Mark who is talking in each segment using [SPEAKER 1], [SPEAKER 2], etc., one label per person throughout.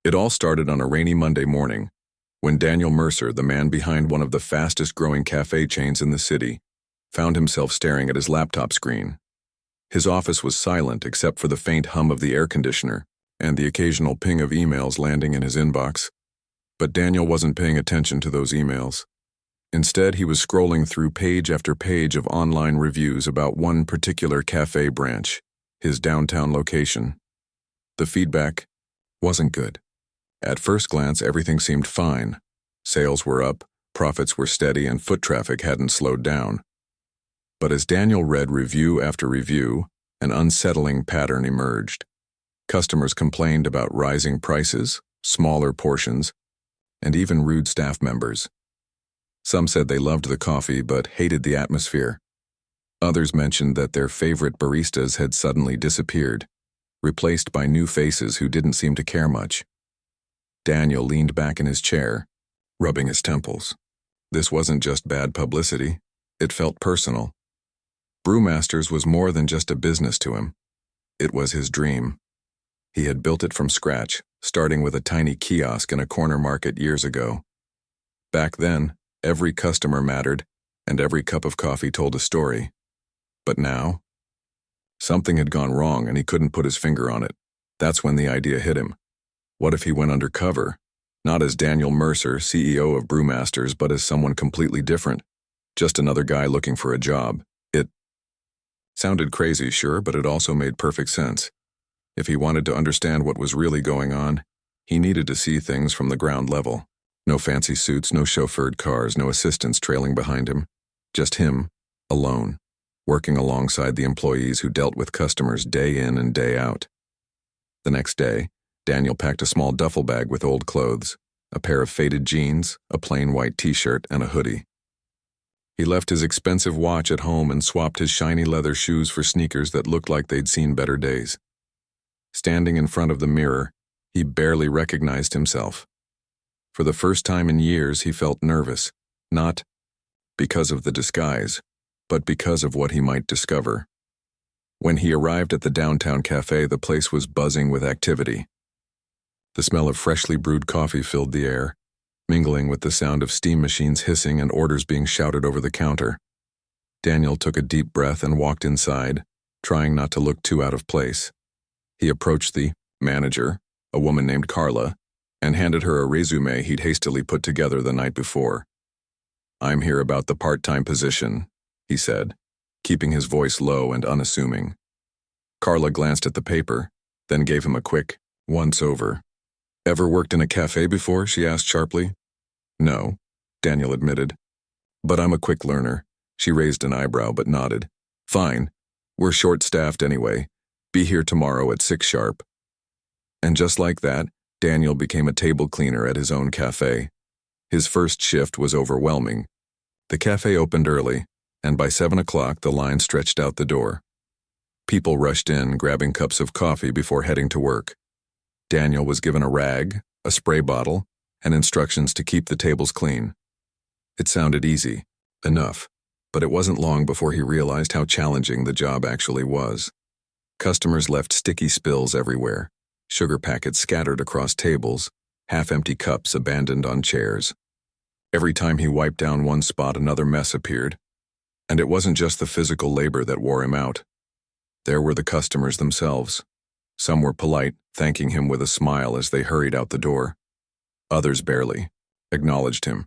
[SPEAKER 1] It all started on a rainy Monday morning, when Daniel Mercer, the man behind one of the fastest-growing cafe chains in the city, found himself staring at his laptop screen. His office was silent except for the faint hum of the air conditioner and the occasional ping of emails landing in his inbox. But Daniel wasn't paying attention to those emails. Instead, he was scrolling through page after page of online reviews about one particular cafe branch, his downtown location. The feedback wasn't good. At first glance, everything seemed fine. Sales were up, profits were steady, and foot traffic hadn't slowed down. But as Daniel read review after review, an unsettling pattern emerged. Customers complained about rising prices, smaller portions, and even rude staff members. Some said they loved the coffee but hated the atmosphere. Others mentioned that their favorite baristas had suddenly disappeared, replaced by new faces who didn't seem to care much. Daniel leaned back in his chair, rubbing his temples. This wasn't just bad publicity. It felt personal. Brewmasters was more than just a business to him. It was his dream. He had built it from scratch, starting with a tiny kiosk in a corner market years ago. Back then, every customer mattered, and every cup of coffee told a story. But now, something had gone wrong and he couldn't put his finger on it. That's when the idea hit him. What if he went undercover? Not as Daniel Mercer, CEO of Brewmasters, but as someone completely different. Just another guy looking for a job. It sounded crazy, sure, but it also made perfect sense. If he wanted to understand what was really going on, he needed to see things from the ground level. No fancy suits, no chauffeured cars, no assistants trailing behind him. Just him, alone, working alongside the employees who dealt with customers day in and day out. The next day, Daniel packed a small duffel bag with old clothes, a pair of faded jeans, a plain white t-shirt, and a hoodie. He left his expensive watch at home and swapped his shiny leather shoes for sneakers that looked like they'd seen better days. Standing in front of the mirror, he barely recognized himself. For the first time in years, he felt nervous, not because of the disguise, but because of what he might discover. When he arrived at the downtown cafe, the place was buzzing with activity. The smell of freshly brewed coffee filled the air, mingling with the sound of steam machines hissing and orders being shouted over the counter. Daniel took a deep breath and walked inside, trying not to look too out of place. He approached the manager, a woman named Carla, and handed her a resume he'd hastily put together the night before. "I'm here about the part-time position," he said, keeping his voice low and unassuming. Carla glanced at the paper, then gave him a quick once-over. "Ever worked in a cafe before?" she asked sharply. "No," Daniel admitted. "But I'm a quick learner." She raised an eyebrow but nodded. "Fine. We're short-staffed anyway. Be here tomorrow at 6 sharp. And just like that, Daniel became a table cleaner at his own cafe. His first shift was overwhelming. The cafe opened early, and by 7 o'clock the line stretched out the door. People rushed in, grabbing cups of coffee before heading to work. Daniel was given a rag, a spray bottle, and instructions to keep the tables clean. It sounded easy enough, but it wasn't long before he realized how challenging the job actually was. Customers left sticky spills everywhere, sugar packets scattered across tables, half-empty cups abandoned on chairs. Every time he wiped down one spot, another mess appeared. And it wasn't just the physical labor that wore him out. There were the customers themselves. Some were polite, thanking him with a smile as they hurried out the door. Others barely acknowledged him,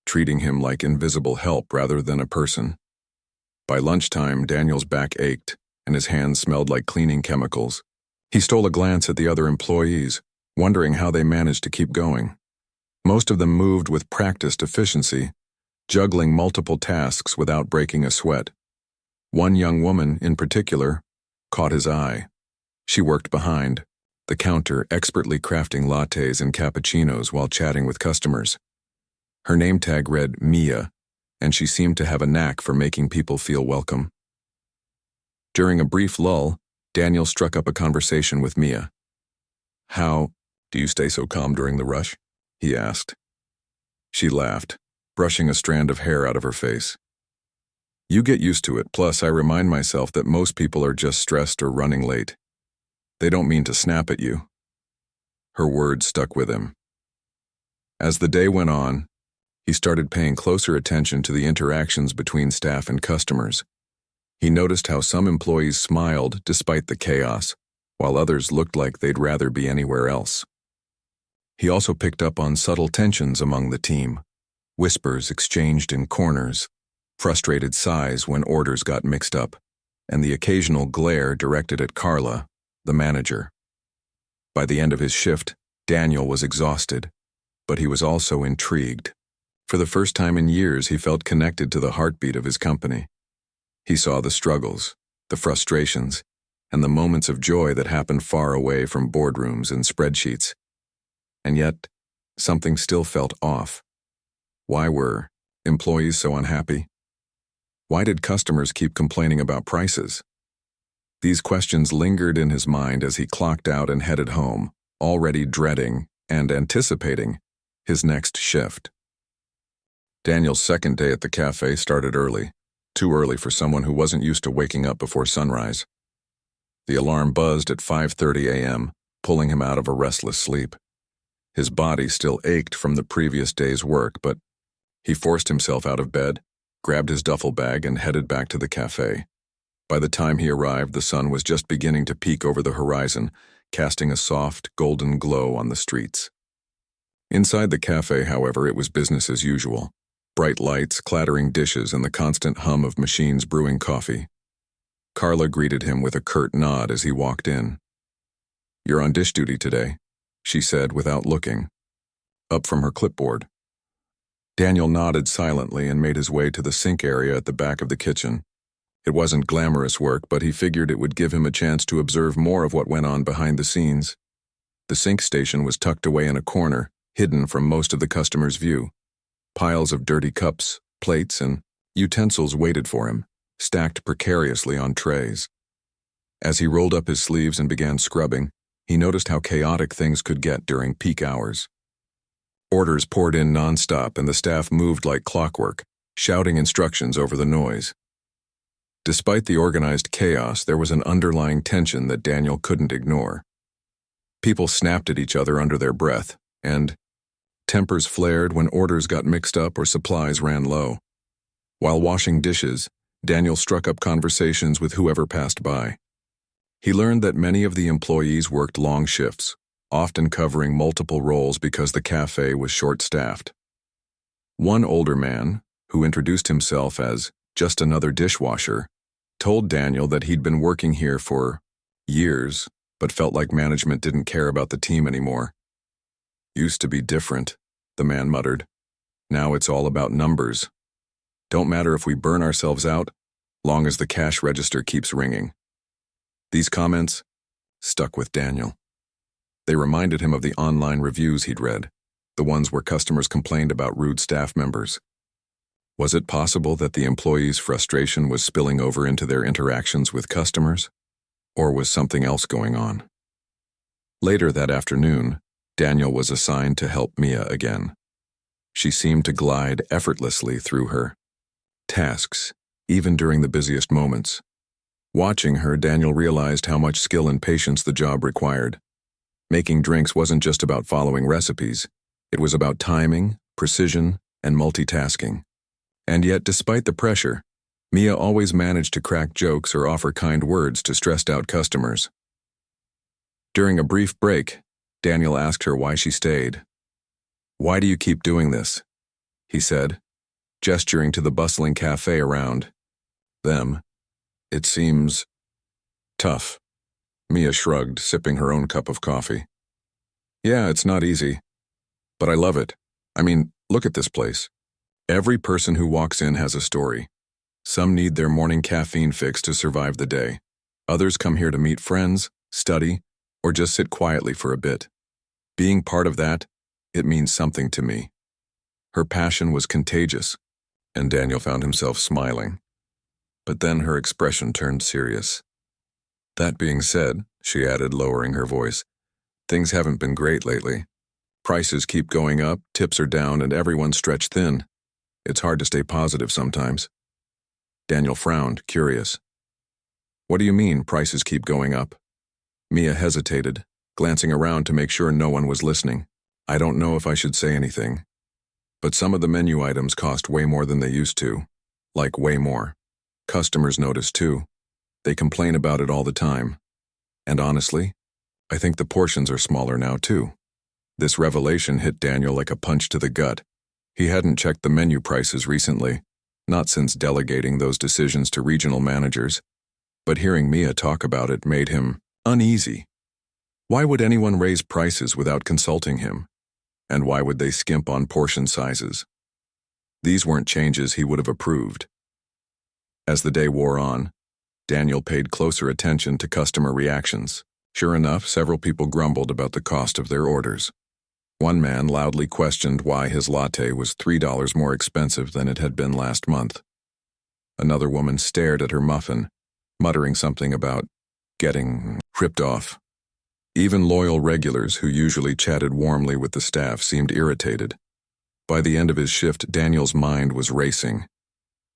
[SPEAKER 1] treating him like invisible help rather than a person. By lunchtime, Daniel's back ached, and his hands smelled like cleaning chemicals. He stole a glance at the other employees, wondering how they managed to keep going. Most of them moved with practiced efficiency, juggling multiple tasks without breaking a sweat. One young woman, in particular, caught his eye. She worked behind the counter, expertly crafting lattes and cappuccinos while chatting with customers. Her name tag read Mia, and she seemed to have a knack for making people feel welcome. During a brief lull, Daniel struck up a conversation with Mia. "How do you stay so calm during the rush?" he asked. She laughed, brushing a strand of hair out of her face. "You get used to it, plus I remind myself that most people are just stressed or running late. They don't mean to snap at you." Her words stuck with him. As the day went on, he started paying closer attention to the interactions between staff and customers. He noticed how some employees smiled despite the chaos, while others looked like they'd rather be anywhere else. He also picked up on subtle tensions among the team, whispers exchanged in corners, frustrated sighs when orders got mixed up, and the occasional glare directed at Carla, the manager. By the end of his shift, Daniel was exhausted, but he was also intrigued. For the first time in years, he felt connected to the heartbeat of his company. He saw the struggles, the frustrations, and the moments of joy that happened far away from boardrooms and spreadsheets. And yet, something still felt off. Why were employees so unhappy? Why did customers keep complaining about prices? These questions lingered in his mind as he clocked out and headed home, already dreading and anticipating his next shift. Daniel's second day at the cafe started early, too early for someone who wasn't used to waking up before sunrise. The alarm buzzed at 5:30 a.m., pulling him out of a restless sleep. His body still ached from the previous day's work, but he forced himself out of bed, grabbed his duffel bag, and headed back to the cafe. By the time he arrived, the sun was just beginning to peek over the horizon, casting a soft, golden glow on the streets. Inside the cafe, however, it was business as usual. Bright lights, clattering dishes, and the constant hum of machines brewing coffee. Carla greeted him with a curt nod as he walked in. "You're on dish duty today," she said without looking, up from her clipboard. Daniel nodded silently and made his way to the sink area at the back of the kitchen. It wasn't glamorous work, but he figured it would give him a chance to observe more of what went on behind the scenes. The sink station was tucked away in a corner, hidden from most of the customer's view. Piles of dirty cups, plates, and utensils waited for him, stacked precariously on trays. As he rolled up his sleeves and began scrubbing, he noticed how chaotic things could get during peak hours. Orders poured in nonstop, and the staff moved like clockwork, shouting instructions over the noise. Despite the organized chaos, there was an underlying tension that Daniel couldn't ignore. People snapped at each other under their breath, and tempers flared when orders got mixed up or supplies ran low. While washing dishes, Daniel struck up conversations with whoever passed by. He learned that many of the employees worked long shifts, often covering multiple roles because the cafe was short-staffed. One older man, who introduced himself as just another dishwasher, told Daniel that he'd been working here for years, but felt like management didn't care about the team anymore. "Used to be different," the man muttered. "Now it's all about numbers. Don't matter if we burn ourselves out, long as the cash register keeps ringing." These comments stuck with Daniel. They reminded him of the online reviews he'd read, the ones where customers complained about rude staff members. Was it possible that the employees' frustration was spilling over into their interactions with customers? Or was something else going on? Later that afternoon, Daniel was assigned to help Mia again. She seemed to glide effortlessly through her tasks, even during the busiest moments. Watching her, Daniel realized how much skill and patience the job required. Making drinks wasn't just about following recipes. It was about timing, precision, and multitasking. And yet, despite the pressure, Mia always managed to crack jokes or offer kind words to stressed-out customers. During a brief break, Daniel asked her why she stayed. "Why do you keep doing this?" he said, gesturing to the bustling cafe around them. "It seems tough." Mia shrugged, sipping her own cup of coffee. "Yeah, it's not easy, but I love it. I mean, look at this place. Every person who walks in has a story. Some need their morning caffeine fix to survive the day. Others come here to meet friends, study, or just sit quietly for a bit. Being part of that, it means something to me." Her passion was contagious, and Daniel found himself smiling. But then her expression turned serious. "That being said," she added, lowering her voice, "things haven't been great lately. Prices keep going up, tips are down, and everyone's stretched thin. It's hard to stay positive sometimes." Daniel frowned, curious. "What do you mean, prices keep going up?" Mia hesitated, glancing around to make sure no one was listening. I don't know if I should say anything, but some of the menu items cost way more than they used to. Like way more. Customers notice too. They complain about it all the time. And honestly, I think the portions are smaller now too. This revelation hit Daniel like a punch to the gut. He hadn't checked the menu prices recently, not since delegating those decisions to regional managers, but hearing Mia talk about it made him uneasy. Why would anyone raise prices without consulting him? And why would they skimp on portion sizes? These weren't changes he would have approved. As the day wore on, Daniel paid closer attention to customer reactions. Sure enough, several people grumbled about the cost of their orders. One man loudly questioned why his latte was $3 more expensive than it had been last month. Another woman stared at her muffin, muttering something about getting ripped off. Even loyal regulars who usually chatted warmly with the staff seemed irritated. By the end of his shift, Daniel's mind was racing.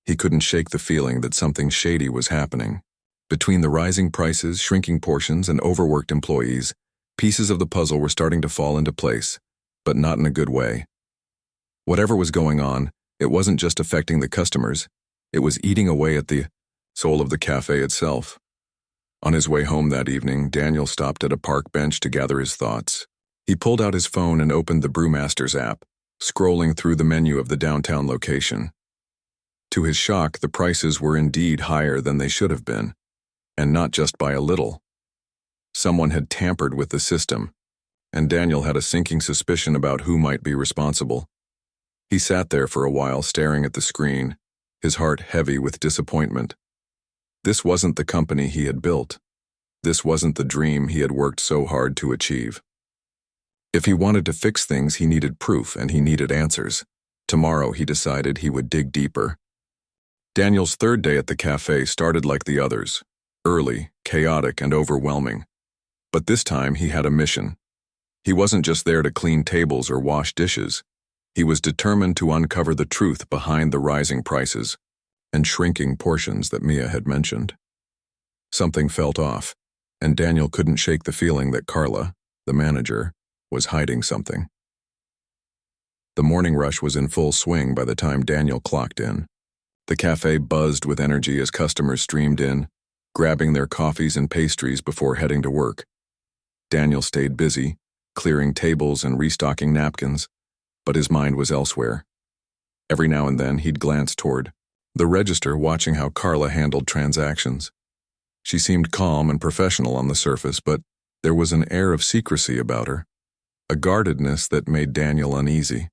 [SPEAKER 1] He couldn't shake the feeling that something shady was happening. Between the rising prices, shrinking portions, and overworked employees, pieces of the puzzle were starting to fall into place, but not in a good way. Whatever was going on, it wasn't just affecting the customers, it was eating away at the soul of the cafe itself. On his way home that evening, Daniel stopped at a park bench to gather his thoughts. He pulled out his phone and opened the Brewmaster's app, scrolling through the menu of the downtown location. To his shock, the prices were indeed higher than they should have been, and not just by a little. Someone had tampered with the system, and Daniel had a sinking suspicion about who might be responsible. He sat there for a while staring at the screen, his heart heavy with disappointment. This wasn't the company he had built. This wasn't the dream he had worked so hard to achieve. If he wanted to fix things, he needed proof and he needed answers. Tomorrow, he decided he would dig deeper. Daniel's third day at the cafe started like the others, early, chaotic, and overwhelming. But this time, he had a mission. He wasn't just there to clean tables or wash dishes. He was determined to uncover the truth behind the rising prices and shrinking portions that Mia had mentioned. Something felt off, and Daniel couldn't shake the feeling that Carla, the manager, was hiding something. The morning rush was in full swing by the time Daniel clocked in. The cafe buzzed with energy as customers streamed in, grabbing their coffees and pastries before heading to work. Daniel stayed busy, clearing tables and restocking napkins, but his mind was elsewhere. Every now and then he'd glance toward the register, watching how Carla handled transactions. She seemed calm and professional on the surface, but there was an air of secrecy about her, a guardedness that made Daniel uneasy.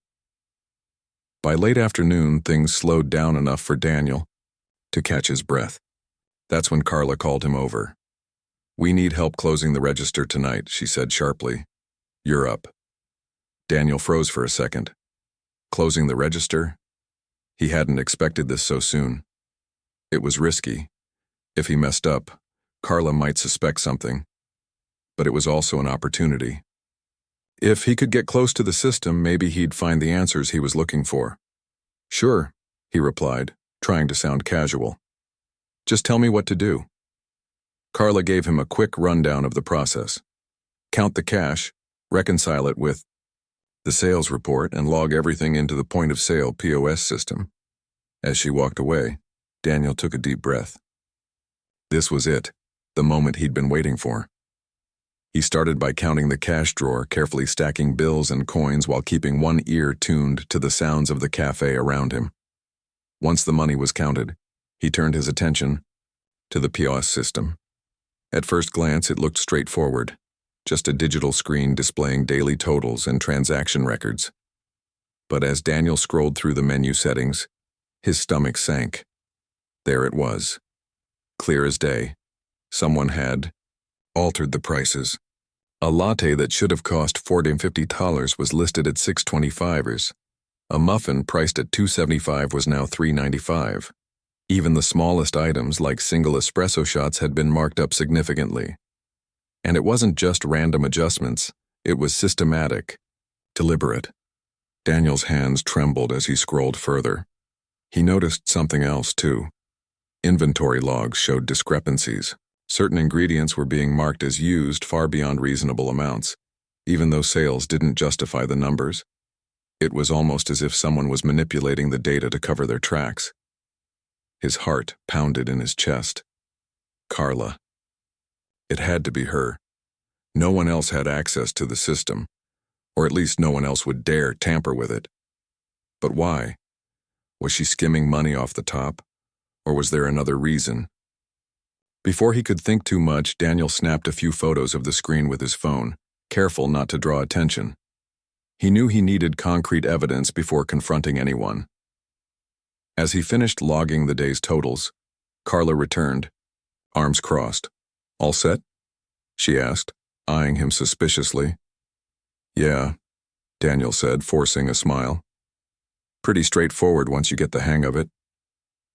[SPEAKER 1] By late afternoon, things slowed down enough for Daniel to catch his breath. That's when Carla called him over. "We need help closing the register tonight," she said sharply. "You're up." Daniel froze for a second. Closing the register? He hadn't expected this so soon. It was risky. If he messed up, Carla might suspect something. But it was also an opportunity. If he could get close to the system, maybe he'd find the answers he was looking for. "Sure," he replied, trying to sound casual. "Just tell me what to do." Carla gave him a quick rundown of the process. Count the cash, reconcile it with the sales report, and log everything into the point-of-sale POS system. As she walked away, Daniel took a deep breath. This was it, the moment he'd been waiting for. He started by counting the cash drawer, carefully stacking bills and coins while keeping one ear tuned to the sounds of the cafe around him. Once the money was counted, he turned his attention to the POS system. At first glance, it looked straightforward. Just a digital screen displaying daily totals and transaction records. But as Daniel scrolled through the menu settings, his stomach sank. There it was. Clear as day. Someone had altered the prices. A latte that should have cost $4.50 was listed at $6.25. A muffin priced at $2.75 was now $3.95. Even the smallest items like single espresso shots had been marked up significantly. And it wasn't just random adjustments, it was systematic, deliberate. Daniel's hands trembled as he scrolled further. He noticed something else, too. Inventory logs showed discrepancies. Certain ingredients were being marked as used far beyond reasonable amounts, even though sales didn't justify the numbers. It was almost as if someone was manipulating the data to cover their tracks. His heart pounded in his chest. Carla. It had to be her. No one else had access to the system, or at least no one else would dare tamper with it. But why? Was she skimming money off the top, or was there another reason? Before he could think too much, Daniel snapped a few photos of the screen with his phone, careful not to draw attention. He knew he needed concrete evidence before confronting anyone. As he finished logging the day's totals, Carla returned, arms crossed. "All set?" she asked, eyeing him suspiciously. "Yeah," Daniel said, forcing a smile. "Pretty straightforward once you get the hang of it."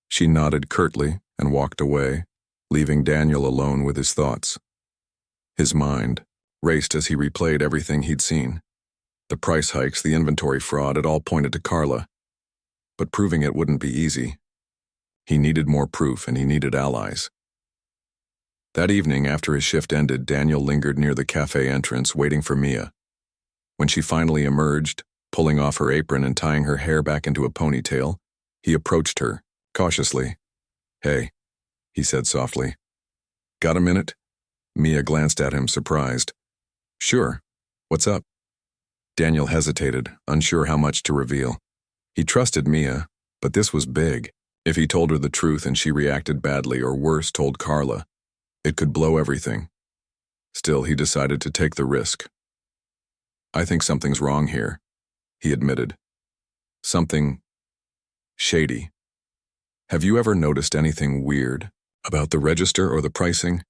[SPEAKER 1] She nodded curtly and walked away, leaving Daniel alone with his thoughts. His mind raced as he replayed everything he'd seen. The price hikes, the inventory fraud, it all pointed to Carla. But proving it wouldn't be easy. He needed more proof, and he needed allies. That evening, after his shift ended, Daniel lingered near the cafe entrance, waiting for Mia. When she finally emerged, pulling off her apron and tying her hair back into a ponytail, he approached her, cautiously. "Hey," he said softly. "Got a minute?" Mia glanced at him, surprised. "Sure. What's up?" Daniel hesitated, unsure how much to reveal. He trusted Mia, but this was big. If he told her the truth and she reacted badly, or worse, told Carla, it could blow everything. Still, he decided to take the risk. "I think something's wrong here," he admitted. "Something shady. Have you ever noticed anything weird about the register or the pricing?"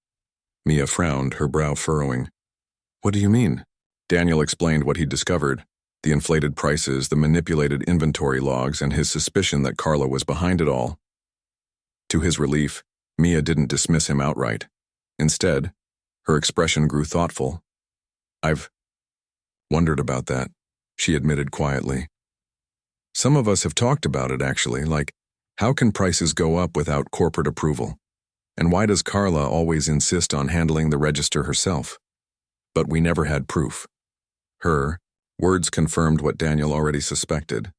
[SPEAKER 1] Mia frowned, her brow furrowing. "What do you mean?" Daniel explained what he'd discovered, the inflated prices, the manipulated inventory logs, and his suspicion that Carla was behind it all. To his relief, Mia didn't dismiss him outright. Instead, her expression grew thoughtful. "I've wondered about that," she admitted quietly. "Some of us have talked about it, actually, like, how can prices go up without corporate approval? And why does Carla always insist on handling the register herself? But we never had proof." Her words confirmed what Daniel already suspected.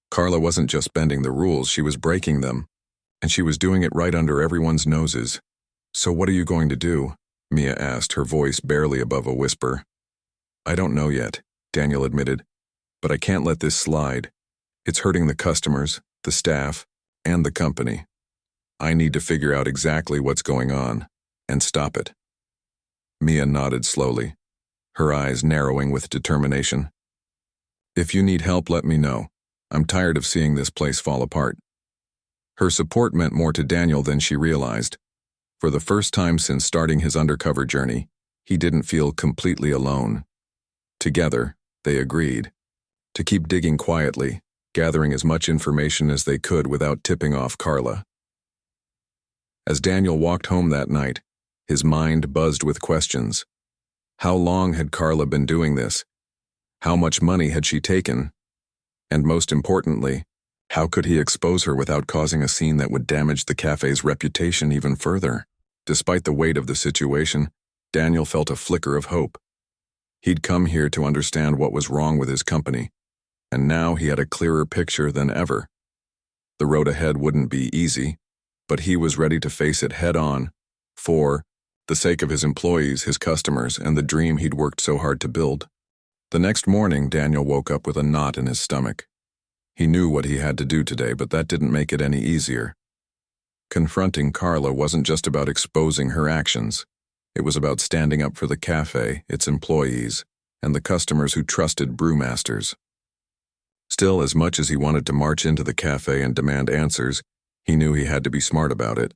[SPEAKER 1] Carla wasn't just bending the rules, she was breaking them, and she was doing it right under everyone's noses. "So what are you going to do?" Mia asked, her voice barely above a whisper. "I don't know yet," Daniel admitted, "but I can't let this slide. It's hurting the customers, the staff, and the company. I need to figure out exactly what's going on and stop it." Mia nodded slowly, her eyes narrowing with determination. "If you need help, let me know. I'm tired of seeing this place fall apart." Her support meant more to Daniel than she realized. For the first time since starting his undercover journey, he didn't feel completely alone. Together, they agreed to keep digging quietly, gathering as much information as they could without tipping off Carla. As Daniel walked home that night, his mind buzzed with questions. How long had Carla been doing this? How much money had she taken? And most importantly, how could he expose her without causing a scene that would damage the cafe's reputation even further? Despite the weight of the situation, Daniel felt a flicker of hope. He'd come here to understand what was wrong with his company, and now he had a clearer picture than ever. The road ahead wouldn't be easy, but he was ready to face it head-on, for the sake of his employees, his customers, and the dream he'd worked so hard to build. The next morning, Daniel woke up with a knot in his stomach. He knew what he had to do today, but that didn't make it any easier. Confronting Carla wasn't just about exposing her actions. It was about standing up for the cafe, its employees, and the customers who trusted brewmasters. Still, as much as he wanted to march into the cafe and demand answers, he knew he had to be smart about it.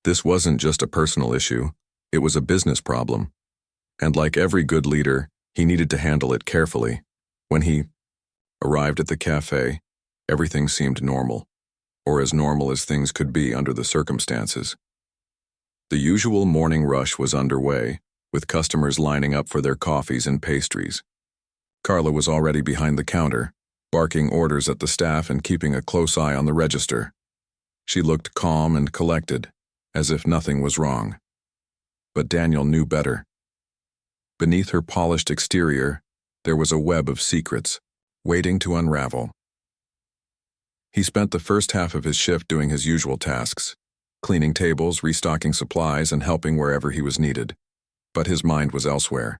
[SPEAKER 1] This wasn't just a personal issue, it was a business problem. And like every good leader, he needed to handle it carefully. When he arrived at the cafe, everything seemed normal, or as normal as things could be under the circumstances. The usual morning rush was underway, with customers lining up for their coffees and pastries. Carla was already behind the counter, barking orders at the staff and keeping a close eye on the register. She looked calm and collected, as if nothing was wrong. But Daniel knew better. Beneath her polished exterior, there was a web of secrets, waiting to unravel. He spent the first half of his shift doing his usual tasks, cleaning tables, restocking supplies, and helping wherever he was needed. But his mind was elsewhere.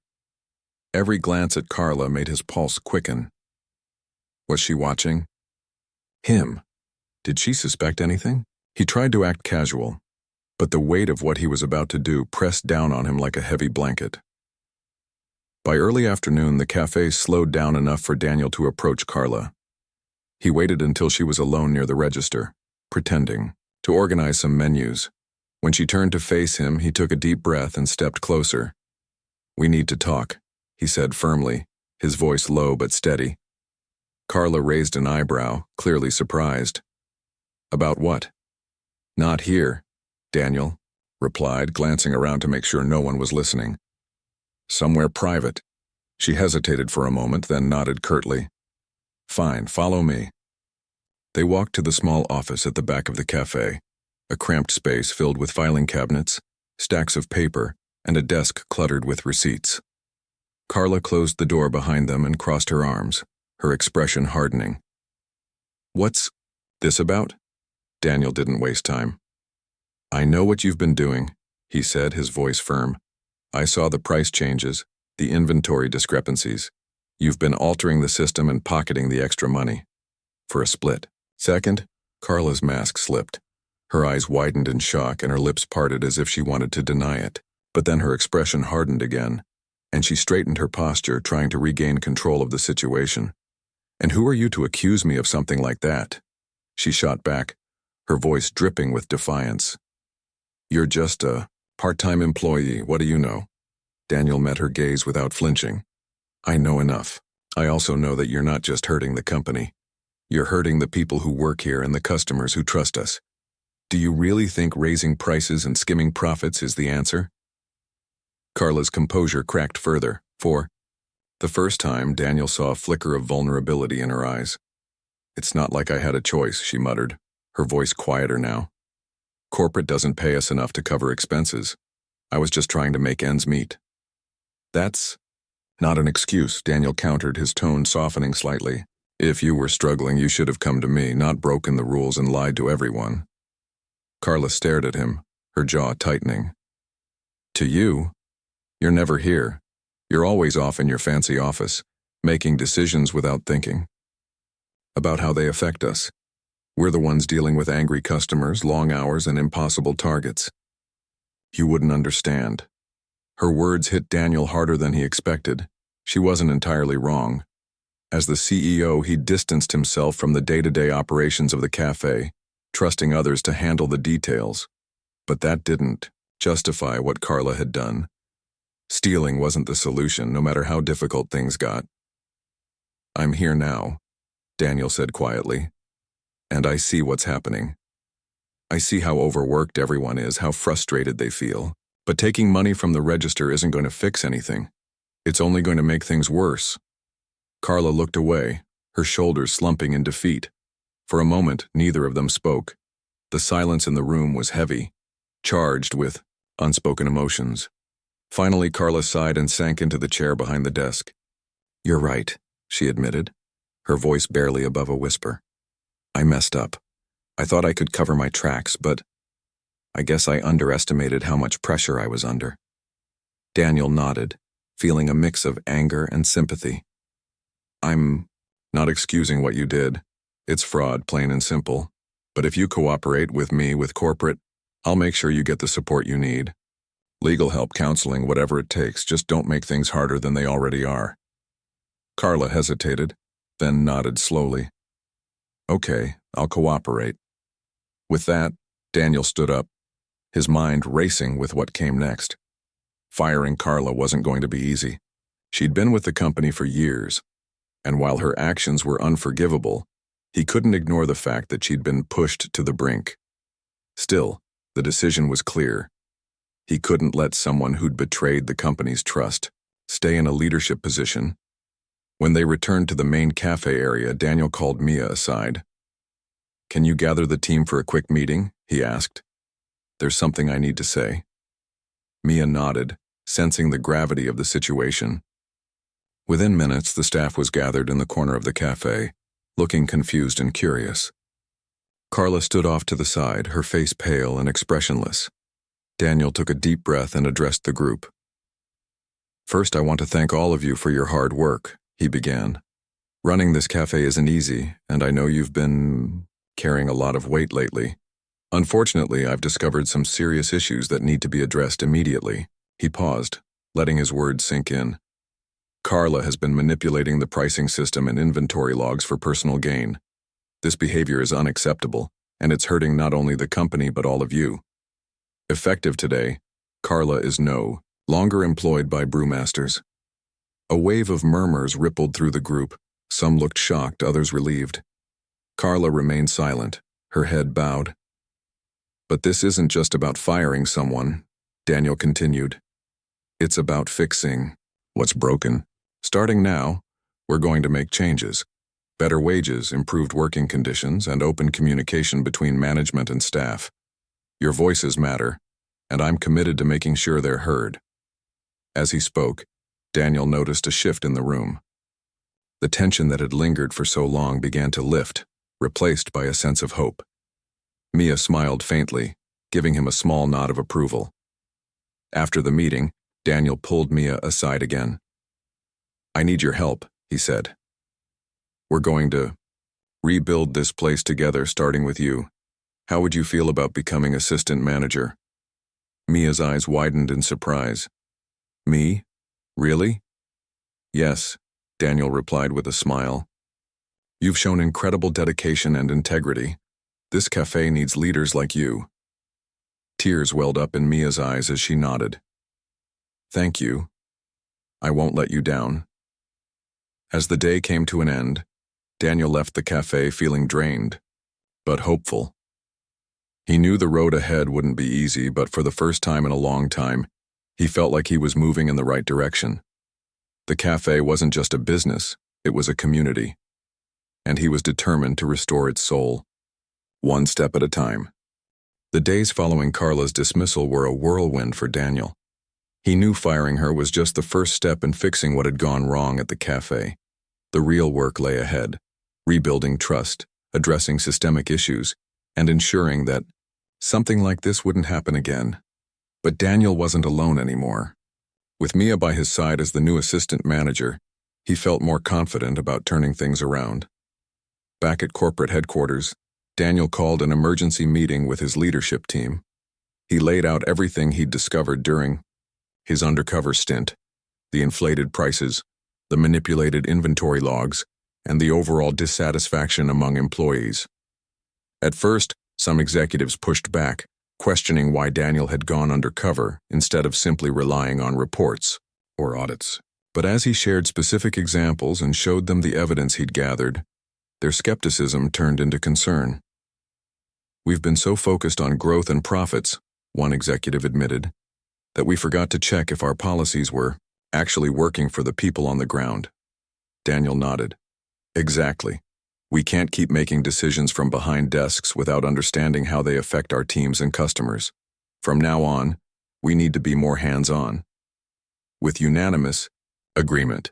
[SPEAKER 1] Every glance at Carla made his pulse quicken. Was she watching? Him. Did she suspect anything? He tried to act casual, but the weight of what he was about to do pressed down on him like a heavy blanket. By early afternoon, the cafe slowed down enough for Daniel to approach Carla. He waited until she was alone near the register, pretending to organize some menus. When she turned to face him, he took a deep breath and stepped closer. "We need to talk," he said firmly, his voice low but steady. Carla raised an eyebrow, clearly surprised. "About what?" "Not here," Daniel replied, glancing around to make sure no one was listening. "Somewhere private." She hesitated for a moment, then nodded curtly. "Fine, follow me." They walked to the small office at the back of the cafe, a cramped space filled with filing cabinets, stacks of paper, and a desk cluttered with receipts. Carla closed the door behind them and crossed her arms, her expression hardening. "What's this about?" Daniel didn't waste time. "I know what you've been doing," he said, his voice firm. "I saw the price changes, the inventory discrepancies. You've been altering the system and pocketing the extra money. For a split second, Carla's mask slipped. Her eyes widened in shock and her lips parted as if she wanted to deny it. But then her expression hardened again, and she straightened her posture, trying to regain control of the situation. "And who are you to accuse me of something like that?" She shot back, her voice dripping with defiance. "You're just a part-time employee, what do you know?" Daniel met her gaze without flinching. "I know enough. I also know that you're not just hurting the company. You're hurting the people who work here and the customers who trust us. Do you really think raising prices and skimming profits is the answer?" Carla's composure cracked further. For the first time, Daniel saw a flicker of vulnerability in her eyes. "It's not like I had a choice," she muttered, her voice quieter now. "Corporate doesn't pay us enough to cover expenses. I was just trying to make ends meet." "That's not an excuse," Daniel countered, his tone softening slightly. "If you were struggling, you should have come to me, not broken the rules and lied to everyone." Carla stared at him, her jaw tightening. "To you? You're never here. You're always off in your fancy office, making decisions without thinking about how they affect us. We're the ones dealing with angry customers, long hours, and impossible targets. You wouldn't understand." Her words hit Daniel harder than he expected. She wasn't entirely wrong. As the CEO, he distanced himself from the day-to-day operations of the cafe, trusting others to handle the details. But that didn't justify what Carla had done. Stealing wasn't the solution, no matter how difficult things got. "I'm here now," Daniel said quietly, "and I see what's happening. I see how overworked everyone is, how frustrated they feel. But taking money from the register isn't going to fix anything. It's only going to make things worse." Carla looked away, her shoulders slumping in defeat. For a moment, neither of them spoke. The silence in the room was heavy, charged with unspoken emotions. Finally, Carla sighed and sank into the chair behind the desk. "You're right," she admitted, her voice barely above a whisper. "I messed up. I thought I could cover my tracks, but I guess I underestimated how much pressure I was under." Daniel nodded, feeling a mix of anger and sympathy. "I'm not excusing what you did. It's fraud, plain and simple. But if you cooperate with me with corporate, I'll make sure you get the support you need. Legal help, counseling, whatever it takes, just don't make things harder than they already are." Carla hesitated, then nodded slowly. "Okay, I'll cooperate." With that, Daniel stood up, his mind racing with what came next. Firing Carla wasn't going to be easy. She'd been with the company for years, and while her actions were unforgivable, he couldn't ignore the fact that she'd been pushed to the brink. Still, the decision was clear. He couldn't let someone who'd betrayed the company's trust stay in a leadership position. When they returned to the main cafe area, Daniel called Mia aside. "Can you gather the team for a quick meeting?" he asked. "There's something I need to say." Mia nodded, sensing the gravity of the situation. Within minutes, the staff was gathered in the corner of the cafe, looking confused and curious. Carla stood off to the side, her face pale and expressionless. Daniel took a deep breath and addressed the group. "First, I want to thank all of you for your hard work," he began. "Running this cafe isn't easy, and I know you've been carrying a lot of weight lately. Unfortunately, I've discovered some serious issues that need to be addressed immediately." He paused, letting his words sink in. "Carla has been manipulating the pricing system and inventory logs for personal gain. This behavior is unacceptable, and it's hurting not only the company but all of you. Effective today, Carla is no longer employed by brewmasters." A wave of murmurs rippled through the group. Some looked shocked, others relieved. Carla remained silent, her head bowed. "But this isn't just about firing someone," Daniel continued. "It's about fixing what's broken. Starting now, we're going to make changes. Better wages, improved working conditions, and open communication between management and staff. Your voices matter, and I'm committed to making sure they're heard." As he spoke, Daniel noticed a shift in the room. The tension that had lingered for so long began to lift, replaced by a sense of hope. Mia smiled faintly, giving him a small nod of approval. After the meeting, Daniel pulled Mia aside again. "I need your help," he said. "We're going to rebuild this place together, starting with you. How would you feel about becoming assistant manager?" Mia's eyes widened in surprise. "Me? Really?" "Yes," Daniel replied with a smile. "You've shown incredible dedication and integrity. This cafe needs leaders like you." Tears welled up in Mia's eyes as she nodded. "Thank you. I won't let you down." As the day came to an end, Daniel left the cafe feeling drained, but hopeful. He knew the road ahead wouldn't be easy, but for the first time in a long time, he felt like he was moving in the right direction. The cafe wasn't just a business, it was a community, and he was determined to restore its soul, one step at a time. The days following Carla's dismissal were a whirlwind for Daniel. He knew firing her was just the first step in fixing what had gone wrong at the cafe. The real work lay ahead, rebuilding trust, addressing systemic issues, and ensuring that something like this wouldn't happen again. But Daniel wasn't alone anymore. With Mia by his side as the new assistant manager, he felt more confident about turning things around. Back at corporate headquarters, Daniel called an emergency meeting with his leadership team. He laid out everything he'd discovered during his undercover stint: the inflated prices, the manipulated inventory logs, and the overall dissatisfaction among employees. At first, some executives pushed back, questioning why Daniel had gone undercover instead of simply relying on reports or audits. But as he shared specific examples and showed them the evidence he'd gathered, their skepticism turned into concern. "We've been so focused on growth and profits," one executive admitted, "that we forgot to check if our policies were actually working for the people on the ground." Daniel nodded. "Exactly. We can't keep making decisions from behind desks without understanding how they affect our teams and customers. From now on, we need to be more hands-on." With unanimous agreement,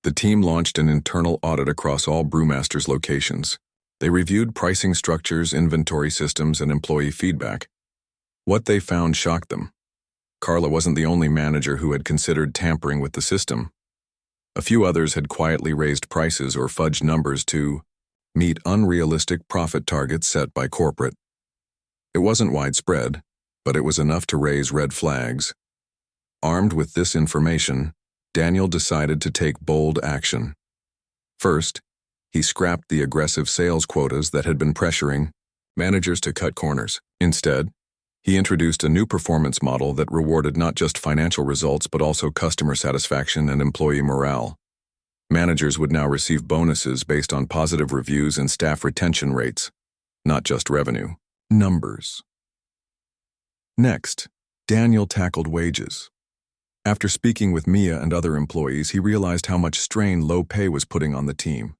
[SPEAKER 1] the team launched an internal audit across all brewmasters' locations. They reviewed pricing structures, inventory systems, and employee feedback. What they found shocked them. Carla wasn't the only manager who had considered tampering with the system. A few others had quietly raised prices or fudged numbers to meet unrealistic profit targets set by corporate. It wasn't widespread, but it was enough to raise red flags. Armed with this information, Daniel decided to take bold action. First, he scrapped the aggressive sales quotas that had been pressuring managers to cut corners. Instead, he introduced a new performance model that rewarded not just financial results but also customer satisfaction and employee morale. Managers would now receive bonuses based on positive reviews and staff retention rates, not just revenue numbers. Next, Daniel tackled wages. After speaking with Mia and other employees, he realized how much strain low pay was putting on the team.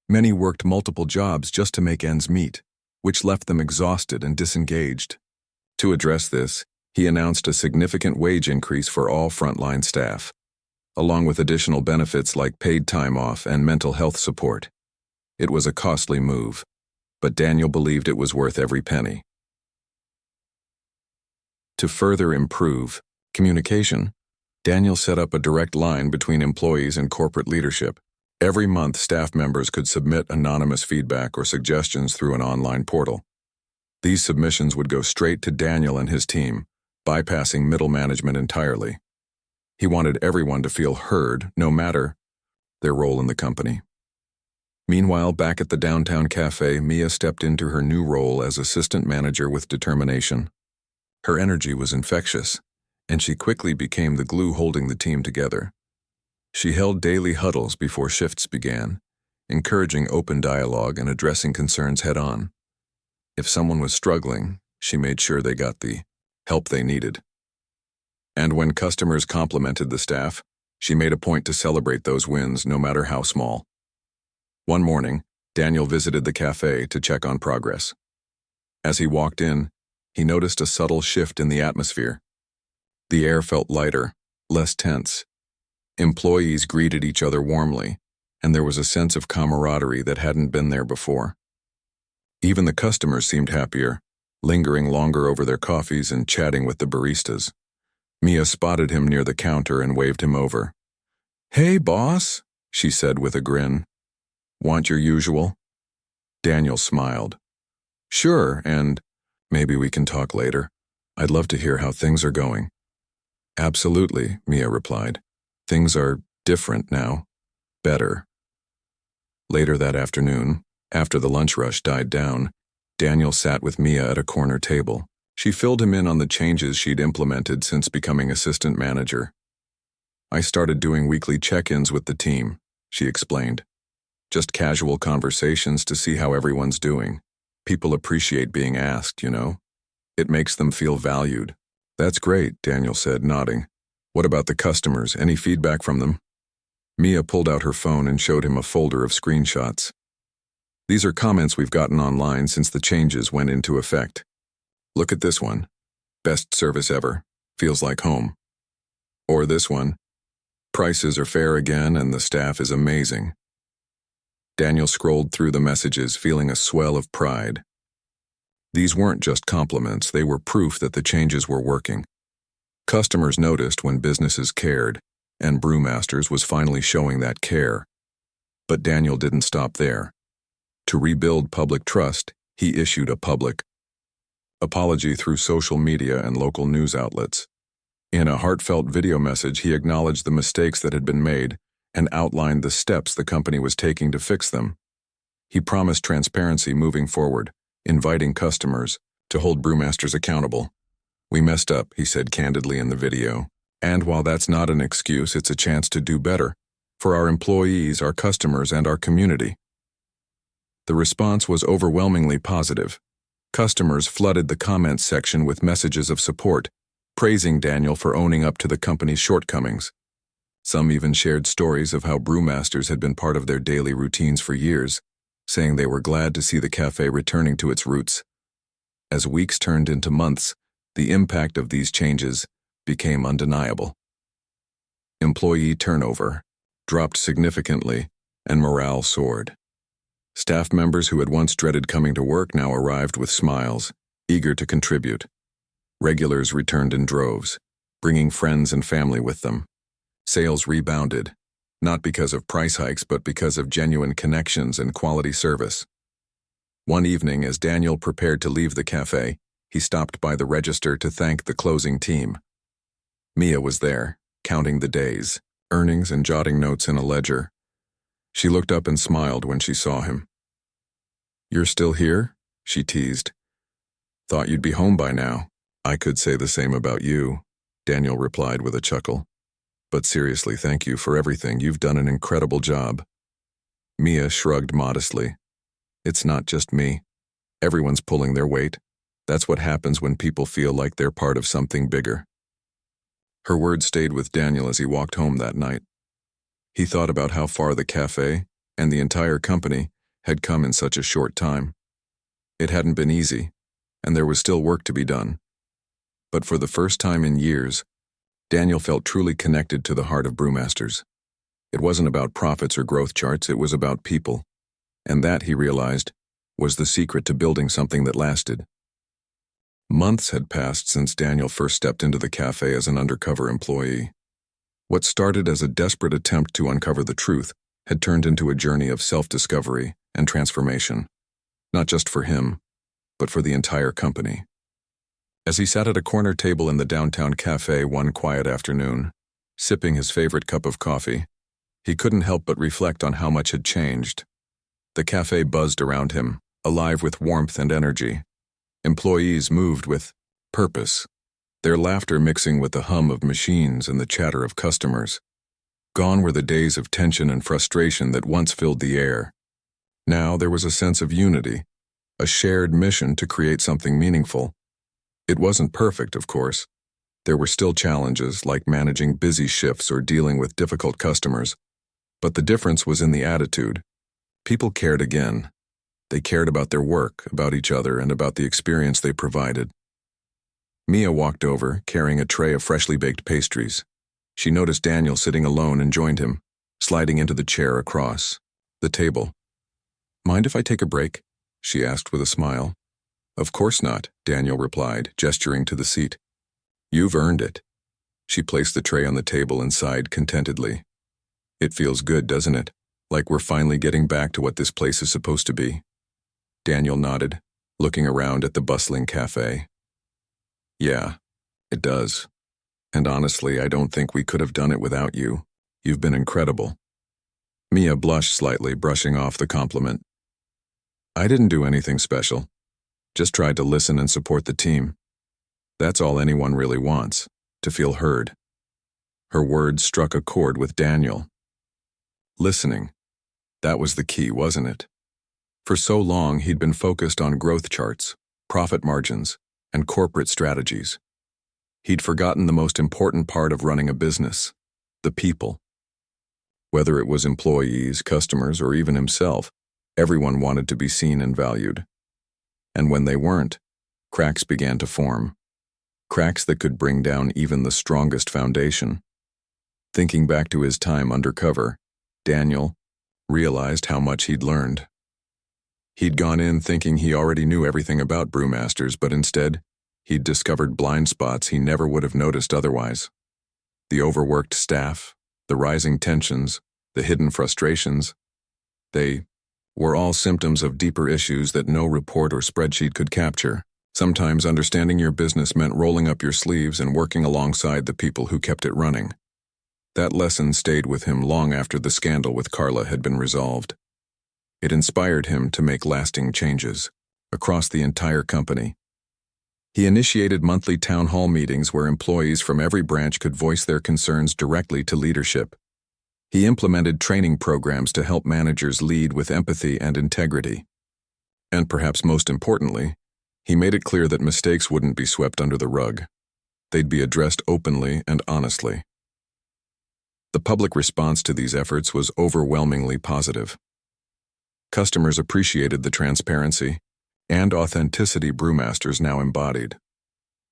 [SPEAKER 1] Many worked multiple jobs just to make ends meet, which left them exhausted and disengaged. To address this, He announced a significant wage increase for all frontline staff, along with additional benefits like paid time off and mental health support. It was a costly move, but Daniel believed it was worth every penny. To further improve communication, Daniel set up a direct line between employees and corporate leadership. Every month, staff members could submit anonymous feedback or suggestions through an online portal. These submissions would go straight to Daniel and his team, bypassing middle management entirely. He wanted everyone to feel heard, no matter their role in the company. Meanwhile, back at the downtown cafe, Mia stepped into her new role as assistant manager with determination. Her energy was infectious, and she quickly became the glue holding the team together. She held daily huddles before shifts began, encouraging open dialogue and addressing concerns head-on. If someone was struggling, she made sure they got the help they needed. And when customers complimented the staff, she made a point to celebrate those wins, no matter how small. One morning, Daniel visited the cafe to check on progress. As he walked in, he noticed a subtle shift in the atmosphere. The air felt lighter, less tense. Employees greeted each other warmly, and there was a sense of camaraderie that hadn't been there before. Even the customers seemed happier, lingering longer over their coffees and chatting with the baristas. Mia spotted him near the counter and waved him over. "Hey, boss," she said with a grin. "Want your usual?" Daniel smiled. "Sure, and maybe we can talk later. I'd love to hear how things are going." "Absolutely," Mia replied. "Things are different now. Better." Later that afternoon, after the lunch rush died down, Daniel sat with Mia at a corner table. She filled him in on the changes she'd implemented since becoming assistant manager. "I started doing weekly check-ins with the team," she explained. "Just casual conversations to see how everyone's doing. People appreciate being asked, you know? It makes them feel valued." "That's great," Daniel said, nodding. "What about the customers? Any feedback from them?" Mia pulled out her phone and showed him a folder of screenshots. "These are comments we've gotten online since the changes went into effect. Look at this one. Best service ever. Feels like home. Or this one. Prices are fair again and the staff is amazing." Daniel scrolled through the messages, feeling a swell of pride. These weren't just compliments, they were proof that the changes were working. Customers noticed when businesses cared, and Brewmasters was finally showing that care. But Daniel didn't stop there. To rebuild public trust, he issued a public apology through social media and local news outlets. In a heartfelt video message, he acknowledged the mistakes that had been made and outlined the steps the company was taking to fix them. He promised transparency moving forward, inviting customers to hold Brewmasters accountable. "We messed up," he said candidly in the video. "And while that's not an excuse, it's a chance to do better for our employees, our customers, and our community." The response was overwhelmingly positive. Customers flooded the comments section with messages of support, praising Daniel for owning up to the company's shortcomings. Some even shared stories of how Brewmasters had been part of their daily routines for years, saying they were glad to see the cafe returning to its roots. As weeks turned into months, the impact of these changes became undeniable. Employee turnover dropped significantly, and morale soared. Staff members who had once dreaded coming to work now arrived with smiles, eager to contribute. Regulars returned in droves, bringing friends and family with them. Sales rebounded, not because of price hikes but because of genuine connections and quality service. One evening, as Daniel prepared to leave the cafe, he stopped by the register to thank the closing team. Mia was there, counting the days, earnings, and jotting notes in a ledger. She looked up and smiled when she saw him. "You're still here?" she teased. "Thought you'd be home by now." "I could say the same about you," Daniel replied with a chuckle. "But seriously, thank you for everything. You've done an incredible job." Mia shrugged modestly. "It's not just me. Everyone's pulling their weight. That's what happens when people feel like they're part of something bigger." Her words stayed with Daniel as he walked home that night. He thought about how far the cafe and the entire company had come in such a short time. It hadn't been easy, and there was still work to be done. But for the first time in years, Daniel felt truly connected to the heart of brewmasters. It wasn't about profits or growth charts, it was about people. And that, he realized, was the secret to building something that lasted. Months had passed since Daniel first stepped into the cafe as an undercover employee. What started as a desperate attempt to uncover the truth had turned into a journey of self-discovery and transformation, not just for him, but for the entire company. As he sat at a corner table in the downtown cafe one quiet afternoon, sipping his favorite cup of coffee, he couldn't help but reflect on how much had changed. The cafe buzzed around him, alive with warmth and energy. Employees moved with purpose, their laughter mixing with the hum of machines and the chatter of customers. Gone were the days of tension and frustration that once filled the air. Now there was a sense of unity, a shared mission to create something meaningful. It wasn't perfect, of course. There were still challenges like managing busy shifts or dealing with difficult customers. But the difference was in the attitude. People cared again. They cared about their work, about each other, and about the experience they provided. Mia walked over, carrying a tray of freshly baked pastries. She noticed Daniel sitting alone and joined him, sliding into the chair across the table. "Mind if I take a break?" she asked with a smile. "Of course not," Daniel replied, gesturing to the seat. "You've earned it." She placed the tray on the table and sighed contentedly. "It feels good, doesn't it? Like we're finally getting back to what this place is supposed to be." Daniel nodded, looking around at the bustling cafe. "Yeah, it does. And honestly, I don't think we could have done it without you. You've been incredible." Mia blushed slightly, brushing off the compliment. "I didn't do anything special. Just tried to listen and support the team. That's all anyone really wants, to feel heard." Her words struck a chord with Daniel. Listening. That was the key, wasn't it? For so long, he'd been focused on growth charts, profit margins, and corporate strategies. He'd forgotten the most important part of running a business, the people. Whether it was employees, customers, or even himself, everyone wanted to be seen and valued. And when they weren't, cracks began to form. Cracks that could bring down even the strongest foundation. Thinking back to his time undercover, Daniel realized how much he'd learned. He'd gone in thinking he already knew everything about brewmasters, but instead, he'd discovered blind spots he never would have noticed otherwise. The overworked staff, the rising tensions, the hidden frustrations, they were all symptoms of deeper issues that no report or spreadsheet could capture. Sometimes understanding your business meant rolling up your sleeves and working alongside the people who kept it running. That lesson stayed with him long after the scandal with Carla had been resolved. It inspired him to make lasting changes across the entire company. He initiated monthly town hall meetings where employees from every branch could voice their concerns directly to leadership. He implemented training programs to help managers lead with empathy and integrity. And perhaps most importantly, he made it clear that mistakes wouldn't be swept under the rug. They'd be addressed openly and honestly. The public response to these efforts was overwhelmingly positive. Customers appreciated the transparency and authenticity brewmasters now embodied.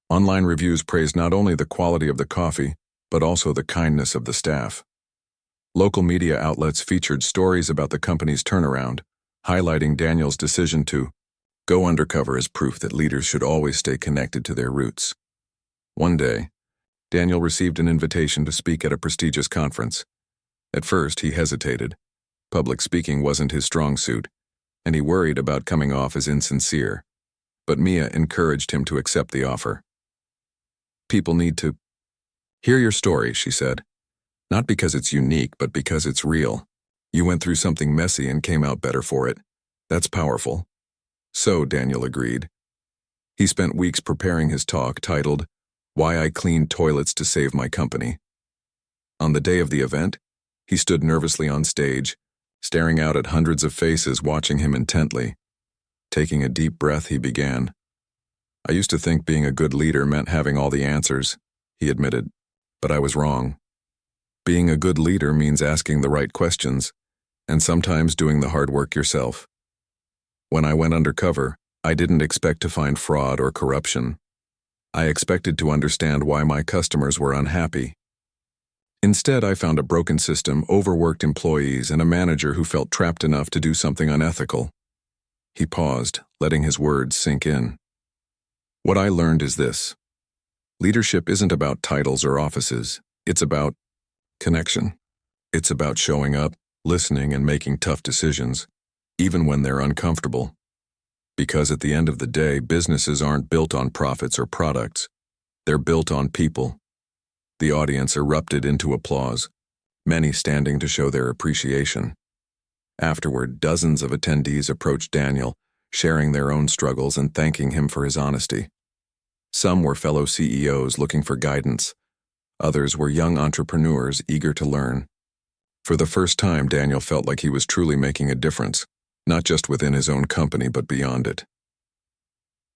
[SPEAKER 1] Online reviews praised not only the quality of the coffee, but also the kindness of the staff. Local media outlets featured stories about the company's turnaround, highlighting Daniel's decision to go undercover as proof that leaders should always stay connected to their roots. One day, Daniel received an invitation to speak at a prestigious conference. At first, he hesitated. Public speaking wasn't his strong suit, and he worried about coming off as insincere. But Mia encouraged him to accept the offer. "People need to hear your story," she said. "Not because it's unique, but because it's real. You went through something messy and came out better for it. That's powerful." So, Daniel agreed. He spent weeks preparing his talk titled, "Why I Cleaned Toilets to Save My Company." On the day of the event, he stood nervously on stage, staring out at hundreds of faces watching him intently. Taking a deep breath, he began. "I used to think being a good leader meant having all the answers," he admitted, "but I was wrong. Being a good leader means asking the right questions, and sometimes doing the hard work yourself. When I went undercover, I didn't expect to find fraud or corruption. I expected to understand why my customers were unhappy. Instead, I found a broken system, overworked employees, and a manager who felt trapped enough to do something unethical. He paused, letting his words sink in. What I learned is this. Leadership isn't about titles or offices. It's about connection. It's about showing up, listening, and making tough decisions, even when they're uncomfortable. Because at the end of the day, businesses aren't built on profits or products. They're built on people. The audience erupted into applause, many standing to show their appreciation. Afterward, dozens of attendees approached Daniel, sharing their own struggles and thanking him for his honesty. Some were fellow CEOs looking for guidance. Others were young entrepreneurs eager to learn. For the first time, Daniel felt like he was truly making a difference, not just within his own company but beyond it.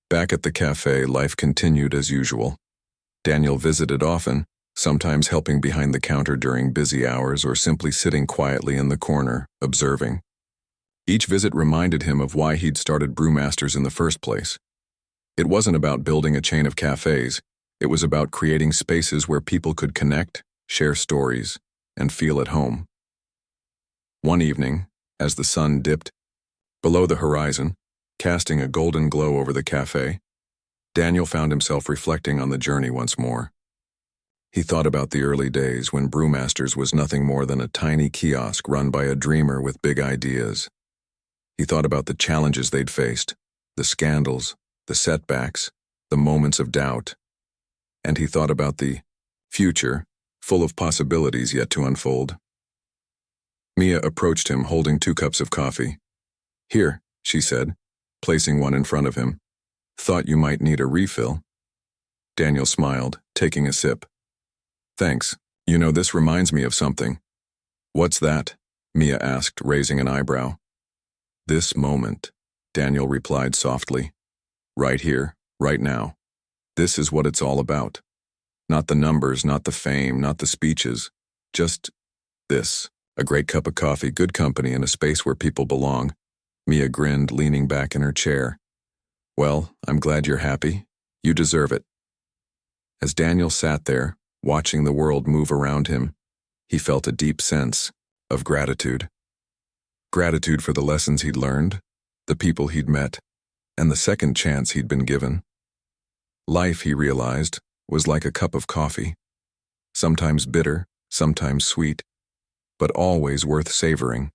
[SPEAKER 1] Back at the cafe, life continued as usual. Daniel visited often, sometimes helping behind the counter during busy hours or simply sitting quietly in the corner, observing. Each visit reminded him of why he'd started Brewmasters in the first place. It wasn't about building a chain of cafes. It was about creating spaces where people could connect, share stories, and feel at home. One evening, as the sun dipped below the horizon, casting a golden glow over the cafe, Daniel found himself reflecting on the journey once more. He thought about the early days when Brewmasters was nothing more than a tiny kiosk run by a dreamer with big ideas. He thought about the challenges they'd faced, the scandals, the setbacks, the moments of doubt. And he thought about the future, full of possibilities yet to unfold. Mia approached him holding 2 cups of coffee. "Here," she said, placing one in front of him. "Thought you might need a refill." Daniel smiled, taking a sip. "Thanks. You know, this reminds me of something." "What's that?" Mia asked, raising an eyebrow. "This moment," Daniel replied softly. "Right here, right now. This is what it's all about. Not the numbers, not the fame, not the speeches. Just this. A great cup of coffee, good company, and a space where people belong." Mia grinned, leaning back in her chair. "Well, I'm glad you're happy. You deserve it." As Daniel sat there, watching the world move around him, he felt a deep sense of gratitude. Gratitude for the lessons he'd learned, the people he'd met, and the second chance he'd been given. Life, he realized, was like a cup of coffee. Sometimes bitter, sometimes sweet, but always worth savoring.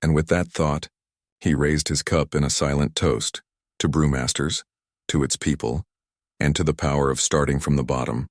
[SPEAKER 1] And with that thought, he raised his cup in a silent toast to Brewmasters, to its people, and to the power of starting from the bottom.